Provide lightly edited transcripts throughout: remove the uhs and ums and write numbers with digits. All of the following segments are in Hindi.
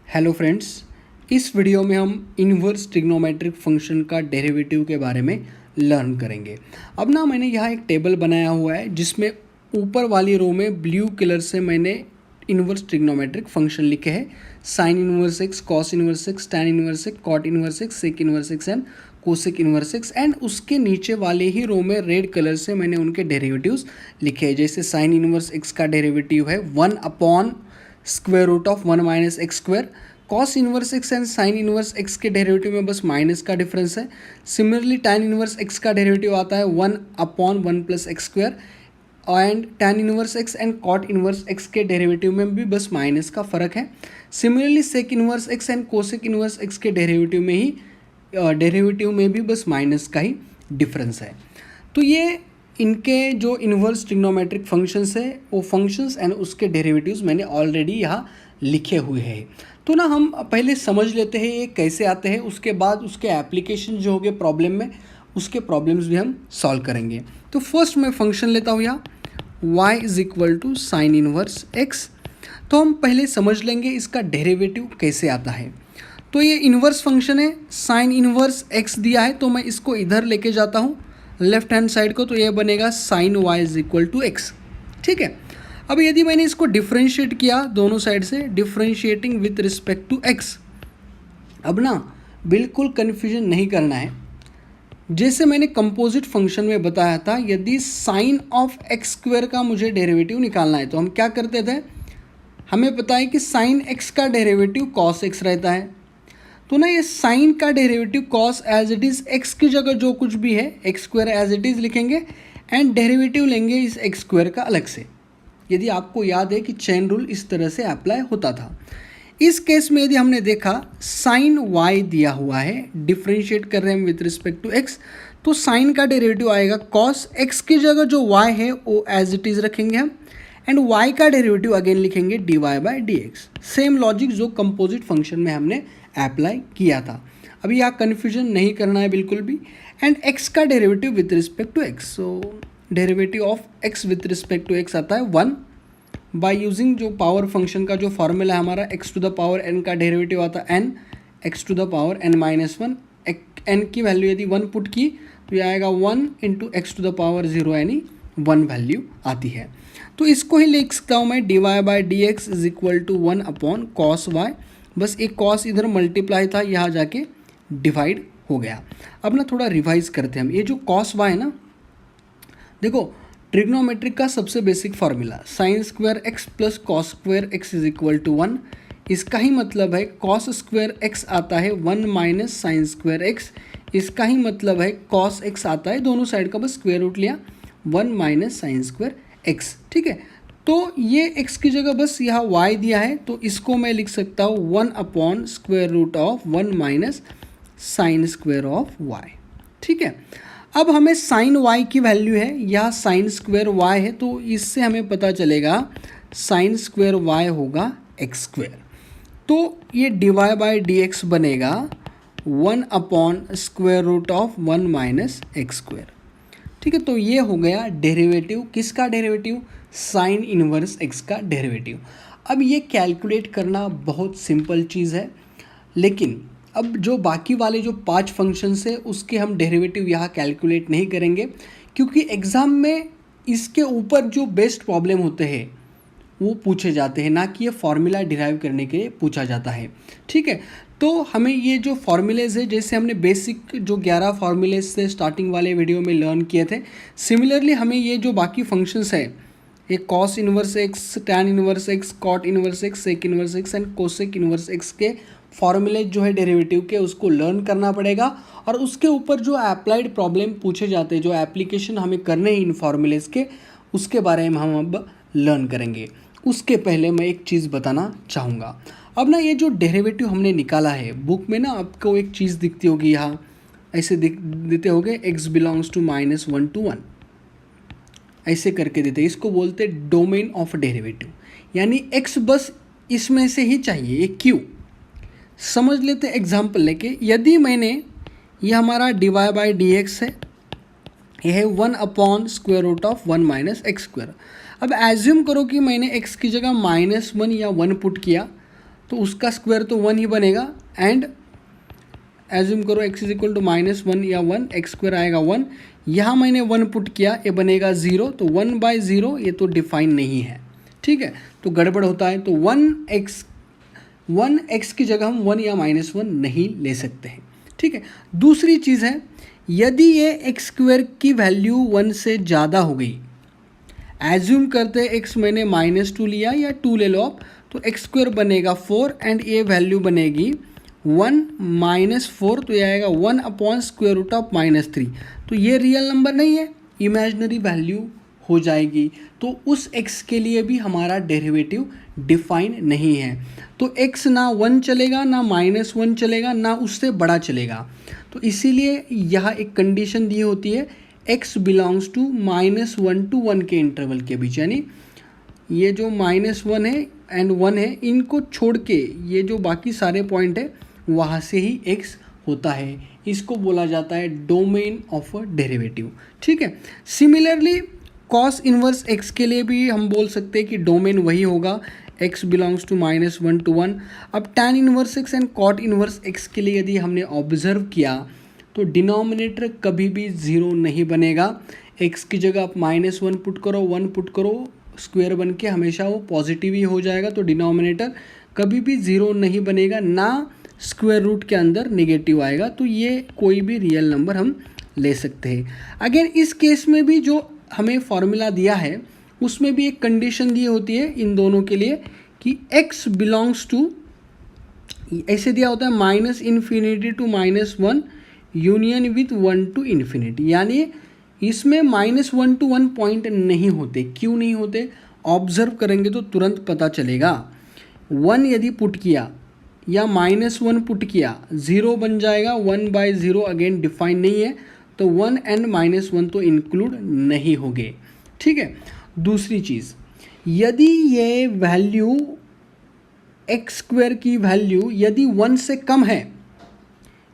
हेलो फ्रेंड्स, इस वीडियो में हम इन्वर्स ट्रिग्नोमेट्रिक फंक्शन का डेरिवेटिव के बारे में लर्न करेंगे। अब ना मैंने यहाँ एक टेबल बनाया हुआ है जिसमें ऊपर वाली रो में ब्लू कलर से मैंने इन्वर्स ट्रिग्नोमेट्रिक फंक्शन लिखे हैं। Sine inverse x, cos inverse x, tan inverse x, cot inverse x, sec inverse x and cosec inverse x. And उसके नीचे वाले ही रो में रेड कलर से मैंने उनके डेरिवेटिव्स लिखे हैं। जैसे साइन इन्वर्स एक्स का डेरिवेटिव है 1 square root of 1 minus x square. Cos inverse x and sine inverse x के डेरिवेटिव में बस माइनस का डिफरेंस है। सिमिलरली टैन इन्वर्स एक्स का डेरिवेटिव आता है 1/1 plus x square. And tan inverse x and cot inverse x के डेरिवेटिव में भी बस माइनस का फ़र्क है। Similarly sec inverse x and cosec inverse x के डेरिवेटिव में भी बस माइनस का ही डिफरेंस है। तो ये इनके जो इन्वर्स ट्रिग्नोमेट्रिक फंक्शंस है वो फंक्शंस एंड उसके डेरिवेटिव्स मैंने ऑलरेडी यहाँ लिखे हुए हैं। तो ना हम पहले समझ लेते हैं ये कैसे आते हैं, उसके बाद उसके एप्लीकेशन जो होंगे प्रॉब्लम में, उसके प्रॉब्लम्स भी हम सॉल्व करेंगे। तो फर्स्ट मैं फंक्शन लेता हूँ यहाँ y is equal to sine inverse x। तो हम पहले समझ लेंगे इसका डेरिवेटिव कैसे आता है। तो ये इन्वर्स फंक्शन है, साइन इन्वर्स x दिया है तो मैं इसको इधर लेके जाता हूँ लेफ्ट हैंड साइड को, तो ये बनेगा sine y is equal to x. ठीक है, अब यदि मैंने इसको डिफ्रेंशिएट किया दोनों साइड से, differentiating with respect to x। अब ना बिल्कुल कन्फ्यूजन नहीं करना है। जैसे मैंने कंपोजिट फंक्शन में बताया था, यदि साइन ऑफ एक्स स्क्वायर का मुझे डेरिवेटिव निकालना है तो हम क्या करते थे, हमें पता है कि साइन एक्स का डेरिवेटिव कॉस एक्स रहता है। तो ना ये साइन का derivative cos as it is x की जगह जो कुछ भी है x square as it is लिखेंगे एंड डेरिवेटिव लेंगे इस एक्स स्क्वायर का अलग से। यदि आपको याद है कि चेन रूल इस तरह से अप्लाई होता था। इस केस में यदि हमने देखा साइन वाई दिया हुआ है, डिफ्रेंशिएट कर रहे हैं विथ रिस्पेक्ट टू एक्स, तो साइन का डेरिवेटिव आएगा कॉस एक्स की जगह जो वाई है वो एज इट इज़ रखेंगे हम, एंड वाई का डेरिवेटिव अगेन लिखेंगे d y by d x. Same logic जो कंपोजिट फंक्शन में हमने अप्लाई किया था। अभी यहाँ कन्फ्यूजन नहीं करना है बिल्कुल भी। एंड एक्स का derivative with respect to x, so derivative of x with respect to x आता है 1 बाय यूजिंग जो पावर फंक्शन का जो फॉर्मूला है हमारा, x to the power n का डेरिवेटिव आता है n, x to the power n minus 1। N की वैल्यू यदि 1 पुट की तो ये आएगा 1 into x to the power 0 यानी 1 वैल्यू आती है। तो इसको ही लिख सकता हूँ मैं d y by d x is equal to 1/cos y. बस एक कॉस इधर मल्टीप्लाई था, यहाँ जाके डिवाइड हो गया। अब ना थोड़ा रिवाइज करते हैं हम। ये जो कॉस वाई है ना, देखो ट्रिग्नोमेट्रिक का सबसे basic formula sine square x plus cos square x is equal to 1। इसका ही मतलब है कॉस स्क्वायर एक्स आता है 1 माइनस साइन स्क्वायर एक्स। इसका ही मतलब है कॉस एक्स आता है, दोनों साइड का बस स्क्वायर रूट लिया, 1 माइनस साइन स्क्वायर एक्स। ठीक है, तो ये x की जगह बस यहाँ y दिया है तो इसको मैं लिख सकता हूँ 1/√1 minus sine square of y। ठीक है, अब हमें साइन y की वैल्यू है, यहाँ साइन स्क्वायर y है, तो इससे हमें पता चलेगा साइन स्क्वायर y होगा एक्स स्क्वायर। तो ये d y by d x बनेगा 1/√1 माइनस एक्स स्क्वायर। ठीक है, तो ये हो गया डेरिवेटिव। किसका डेरिवेटिव? साइन इन्वर्स एक्स का डेरिवेटिव। अब ये कैलकुलेट करना बहुत सिंपल चीज़ है, लेकिन अब जो बाकी वाले जो 5 फंक्शंस है उसके हम डेरिवेटिव यहाँ कैलकुलेट नहीं करेंगे, क्योंकि एग्ज़ाम में इसके ऊपर जो बेस्ट प्रॉब्लम होते हैं वो पूछे जाते हैं, ना कि ये फार्मूला डिराइव करने के लिए पूछा जाता है। ठीक है, तो हमें ये जो फार्मूलेज़ है, जैसे हमने बेसिक जो 11 फार्मूलेज से स्टार्टिंग वाले वीडियो में लर्न किए थे, सिमिलरली हमें ये जो बाकी फंक्शंस है, ये cos inverse x, tan inverse x, cot inverse x, sec inverse x and cosec inverse x के फॉर्मूले जो है डेरिवेटिव के, उसको लर्न करना पड़ेगा। और उसके ऊपर जो अप्लाइड प्रॉब्लम पूछे जाते हैं, जो एप्लीकेशन हमें करने हैं इन फार्मूलेज़ के, उसके बारे में हम अब लर्न करेंगे। उसके पहले मैं एक चीज़ बताना चाहूँगा। अब ना ये जो डेरिवेटिव हमने निकाला है, बुक में ना आपको एक चीज़ दिखती होगी, यहाँ ऐसे देते होगे x बिलोंग्स टू -1 to 1, ऐसे करके देते, इसको बोलते डोमेन ऑफ डेरिवेटिव, यानी x बस इसमें से ही चाहिए, ये q। समझ लेते एग्जाम्पल लेके, यदि मैंने ये हमारा d y by d x है, यह है 1/√1 माइनस एक्स स्क्वायर। अब एज्यूम करो कि मैंने x की जगह -1 या 1 पुट किया, तो उसका स्क्वायर तो 1 ही बनेगा। एंड एज्यूम करो x इज इक्वल टू -1 या 1, एक्स स्क्वायर आएगा 1, यहाँ मैंने 1 पुट किया, ये बनेगा 0, तो 1/0 ये तो डिफाइन नहीं है, ठीक है, तो गड़बड़ होता है। तो 1x की जगह हम 1 या -1 नहीं ले सकते हैं, ठीक है। दूसरी चीज़ है, यदि ये एक्स स्क्वायर की वैल्यू 1 से ज़्यादा हो गई, एज्यूम करते हैं x मैंने -2 लिया या 2 ले लो आप, तो एक्स स्क्वायर बनेगा 4 एंड ये वैल्यू बनेगी 1 -4, तो ये आएगा 1/√3। तो ये रियल नंबर नहीं है, इमेजिनरी वैल्यू हो जाएगी। तो उस x के लिए भी हमारा डेरिवेटिव डिफाइन नहीं है। तो x ना 1 चलेगा, ना -1 चलेगा, ना उससे बड़ा चलेगा। तो इसीलिए यहाँ एक कंडीशन दी होती है, x बिलोंग्स टू -1 to 1 के इंटरवल के बीच, यानी ये जो -1 है एंड 1 है, इनको छोड़ के ये जो बाकी सारे पॉइंट है वहाँ से ही x होता है। इसको बोला जाता है डोमेन ऑफ अ डेरिवेटिव, ठीक है। सिमिलरली कॉस इन्वर्स x के लिए भी हम बोल सकते हैं कि डोमेन वही होगा, x बिलोंग्स टू -1 to 1। अब tan inverse x and cot inverse x के लिए यदि हमने ऑब्जर्व किया तो डिनोमिनेटर कभी भी 0 नहीं बनेगा। x की जगह आप -1 पुट करो, 1 पुट करो, स्क्वायर बन के हमेशा वो पॉजिटिव ही हो जाएगा। तो डिनोमिनेटर कभी भी 0 नहीं बनेगा, ना स्क्वायर रूट के अंदर नेगेटिव आएगा। तो ये कोई भी रियल नंबर हम ले सकते हैं। अगेन इस केस में भी जो हमें फॉर्मूला दिया है उसमें भी एक कंडीशन दी होती है इन दोनों के लिए कि x बिलोंग्स टू, ऐसे दिया होता है -∞ to -1 यूनियन विथ 1 to ∞, यानी इसमें -1 to 1 पॉइंट नहीं होते। क्यों नहीं होते, ऑब्जर्व करेंगे तो तुरंत पता चलेगा। 1 यदि पुट किया या -1 पुट किया, 0 बन जाएगा, 1/0 अगेन डिफाइन नहीं है, तो 1 एंड -1 तो इंक्लूड नहीं होंगे, ठीक है। दूसरी चीज़, यदि ये वैल्यू एक्स स्क्वायर की वैल्यू यदि 1 से कम है,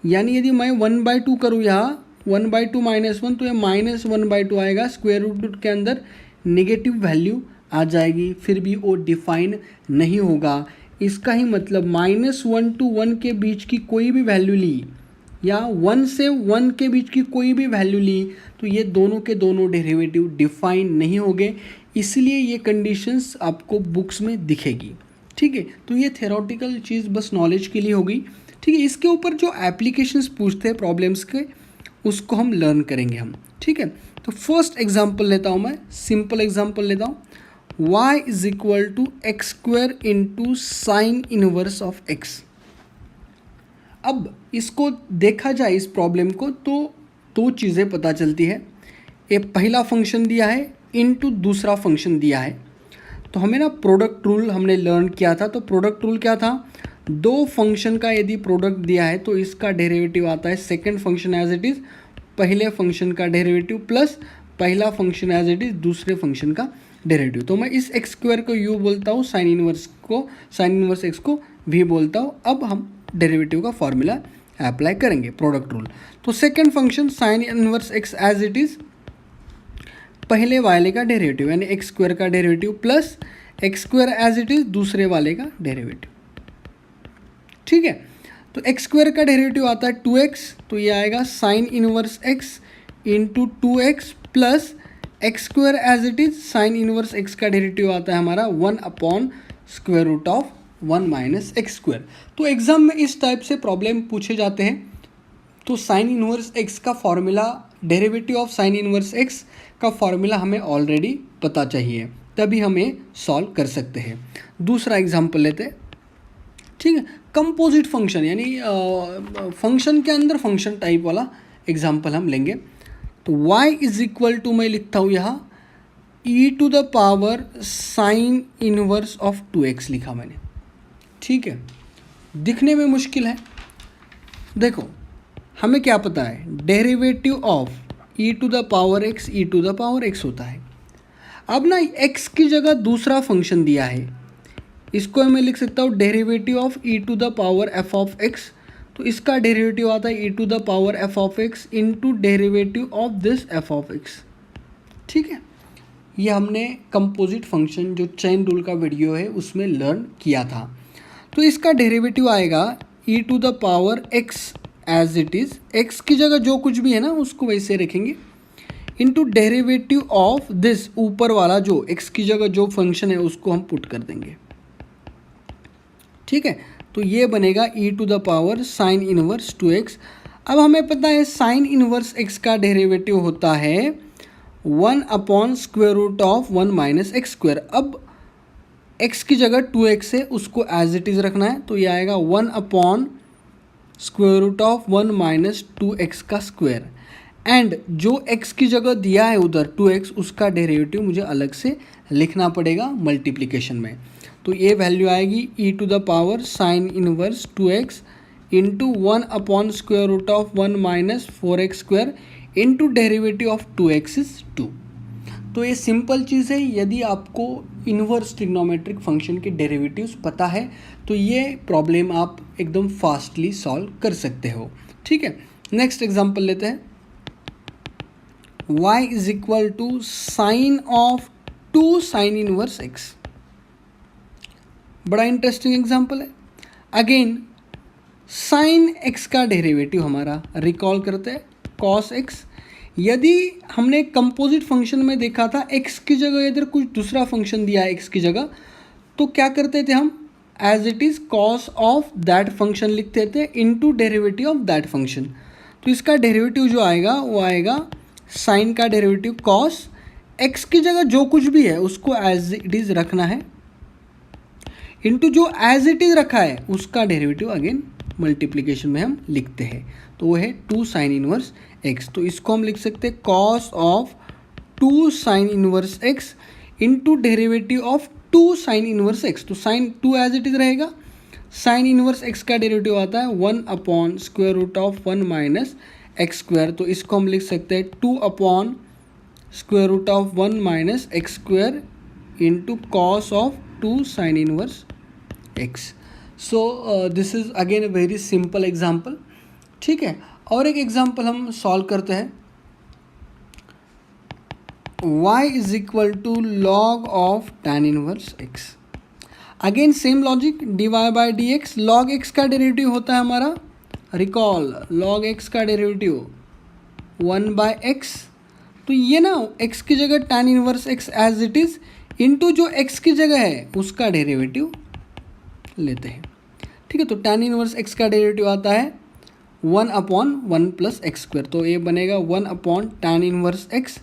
यानी यदि मैं 1/2 करूँ यहाँ 1/2 -1, तो ये -1/2 आएगा, स्क्वायर रूट के अंदर नेगेटिव वैल्यू आ जाएगी, फिर भी वो डिफाइन नहीं होगा। इसका ही मतलब -1 to 1 के बीच की कोई भी वैल्यू ली या 1 से 1 के बीच की कोई भी वैल्यू ली, तो ये दोनों के दोनों डेरिवेटिव डिफाइन नहीं होंगे। इसलिए ये कंडीशंस आपको बुक्स में दिखेगी, ठीक है। तो ये थ्योरेटिकल चीज़ बस नॉलेज के लिए होगी, ठीक है। इसके ऊपर जो एप्लीकेशंस पूछते हैं प्रॉब्लम्स के, उसको हम लर्न करेंगे हम, ठीक है। तो फर्स्ट एग्जांपल लेता हूँ मैं, सिंपल एग्जांपल लेता हूँ, y is equal to x square into sine inverse of x। अब इसको देखा जाए इस प्रॉब्लम को तो दो चीज़ें पता चलती है। ये पहला फंक्शन दिया है इनटू दूसरा फंक्शन दिया है। तो हमें ना प्रोडक्ट रूल हमने लर्न किया था। तो प्रोडक्ट रूल क्या था, दो फंक्शन का यदि प्रोडक्ट दिया है तो इसका डेरिवेटिव आता है second function as it is पहले फंक्शन का डेरिवेटिव प्लस पहला फंक्शन एज इट इज़ दूसरे फंक्शन का डेरिवेटिव। तो मैं इस एक्स स्क्वायर को यू बोलता हूँ, साइन इनवर्स एक्स को वी बोलता हूँ। अब हम डेरिवेटिव का फॉर्मूला अप्लाई करेंगे, प्रोडक्ट रूल। तो second function sine inverse x as it is पहले वाले का डेरिवेटिव यानी एक्स स्क्वायर का derivative plus x square as it is दूसरे वाले का डेरिवेटिव, ठीक है। तो एक्स स्क्वायर का डेरिवेटिव आता है 2x, तो ये आएगा sine inverse x into 2x plus x square as it is sine inverse x का डेरिवेटिव आता है हमारा 1/√1 माइनस एक्स स्क्वायर। तो एग्जाम में इस टाइप से प्रॉब्लम पूछे जाते हैं। तो साइन इनवर्स एक्स का formula, derivative of sine inverse x का फॉर्मूला हमें ऑलरेडी पता चाहिए, तभी हमें सॉल्व कर सकते हैं। दूसरा एग्जाम्पल लेते हैं, ठीक है। कंपोजिट फंक्शन यानी फंक्शन के अंदर फंक्शन टाइप वाला एग्जाम्पल हम लेंगे। तो y इज इक्वल टू मैं लिखता हूँ यहाँ e⁻ sign inverse of 2x लिखा मैंने, ठीक है। दिखने में मुश्किल है, देखो हमें क्या पता है, डेरिवेटिव ऑफ e⁻x होता है। अब ना x की जगह दूसरा फंक्शन दिया है, इसको मैं लिख सकता हूँ डेरिवेटिव ऑफ e⁻f(x). तो इसका डेरिवेटिव आता है e⁻f(x) into derivative of this f(x), ठीक है। ये हमने कंपोजिट फंक्शन जो चेन रूल का वीडियो है उसमें लर्न किया था। तो इसका डेरिवेटिव आएगा e to the power x as it is, x की जगह जो कुछ भी है ना उसको वैसे रखेंगे, इनटू डेरिवेटिव ऑफ दिस, ऊपर वाला जो x की जगह जो फंक्शन है उसको हम पुट कर देंगे। ठीक है, तो ये बनेगा e to the power sine inverse 2x। अब हमें पता है साइन इनवर्स x का डेरिवेटिव होता है 1 upon square root of 1 minus x square. अब x की जगह 2x है उसको एज इट इज़ रखना है, तो ये आएगा 1 upon square root of 1 minus 2x का स्क्वायर। एंड जो x की जगह दिया है उधर 2x, उसका डेरिवेटिव मुझे अलग से लिखना पड़ेगा मल्टीप्लिकेशन में। तो ये वैल्यू आएगी e to the power sine inverse 2x into 1 upon square root of 1 minus 4x square into derivative of 2x is 2। तो ये सिंपल चीज़ है। यदि आपको इन्वर्स ट्रिग्नोमेट्रिक फंक्शन के डेरिवेटिव्स पता है तो ये प्रॉब्लम आप एकदम फास्टली सॉल्व कर सकते हो। ठीक है, नेक्स्ट एग्जांपल लेते हैं। y is equal to sine of 2 sine inverse x। बड़ा इंटरेस्टिंग एग्जांपल है। अगेन साइन x का डेरिवेटिव हमारा रिकॉल करते हैं cos x। यदि हमने कंपोजिट फंक्शन में देखा था x की जगह इधर कुछ दूसरा फंक्शन दिया है x की जगह, तो क्या करते थे हम, as it is cos of that function लिखते थे into derivative of that function. तो इसका डेरिवेटिव जो आएगा वो आएगा साइन का डेरिवेटिव कॉस, x की जगह जो कुछ भी है उसको एज इट इज़ रखना है, इनटू जो एज इट इज़ रखा है उसका डेरिवेटिव अगेन मल्टीप्लिकेशन में हम लिखते हैं, तो वो है 2 साइन इनवर्स x। तो इसको हम लिख सकते हैं cos of 2 sine inverse x into derivative of 2 sine inverse x। तो साइन 2 एज इट इज़ रहेगा, साइन इनवर्स x का डेरिवेटिव आता है 1 upon square root of 1 minus x square. तो इसको हम लिख सकते हैं 2 upon square root of 1 minus x square into cos of 2 sine inverse x। So this is again a very simple example. ठीक है, और एक एग्जाम्पल हम सॉल्व करते हैं। y is equal to log of tan inverse x। Again same logic, dy by d x. Log x का डेरिवेटिव होता है हमारा, रिकॉल लॉग x का डेरिवेटिव 1 बाय x। तो ये ना x की जगह tan inverse x as it is into जो x की जगह है उसका डेरिवेटिव लेते हैं। ठीक है, तो tan इनवर्स x का डेरिवेटिव आता है 1 अपॉन 1 प्लस एक्स स्क्वायर। तो ये बनेगा 1 upon tan inverse x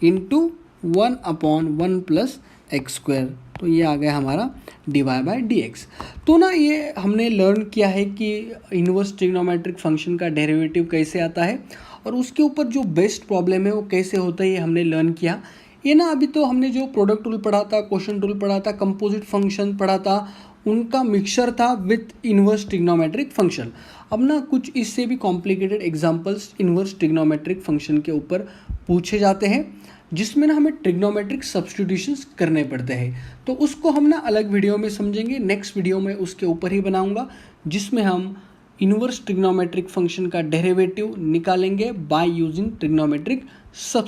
into 1 upon 1 plus x square. तो ये आ गया हमारा dy बाई डी एक्स। तो ना ये हमने लर्न किया है कि इन्वर्स ट्रिग्नोमेट्रिक फंक्शन का डेरिवेटिव कैसे आता है और उसके ऊपर जो बेस्ट प्रॉब्लम है वो कैसे होता है, ये हमने लर्न किया। ये ना अभी तो हमने जो प्रोडक्ट रूल पढ़ा था, क्वेश्चन रूल पढ़ा था, कंपोजिट फंक्शन पढ़ा था, उनका मिक्सचर था विथ इन्वर्स ट्रिग्नोमेट्रिक फंक्शन। अब ना कुछ इससे भी complicated examples inverse trigonometric function के ऊपर पूछे जाते हैं जिसमें ना हमें ट्रिग्नोमेट्रिक सब्स्टिट्यूशंस करने पड़ते हैं। तो उसको हम ना अलग वीडियो में समझेंगे। नेक्स्ट वीडियो में उसके ऊपर ही बनाऊंगा जिसमें हम इन्वर्स ट्रिग्नोमेट्रिक फंक्शन का डेरिवेटिव निकालेंगे बाय यूजिंग ट्रिग्नोमेट्रिक सब्स्टिट्यूशन।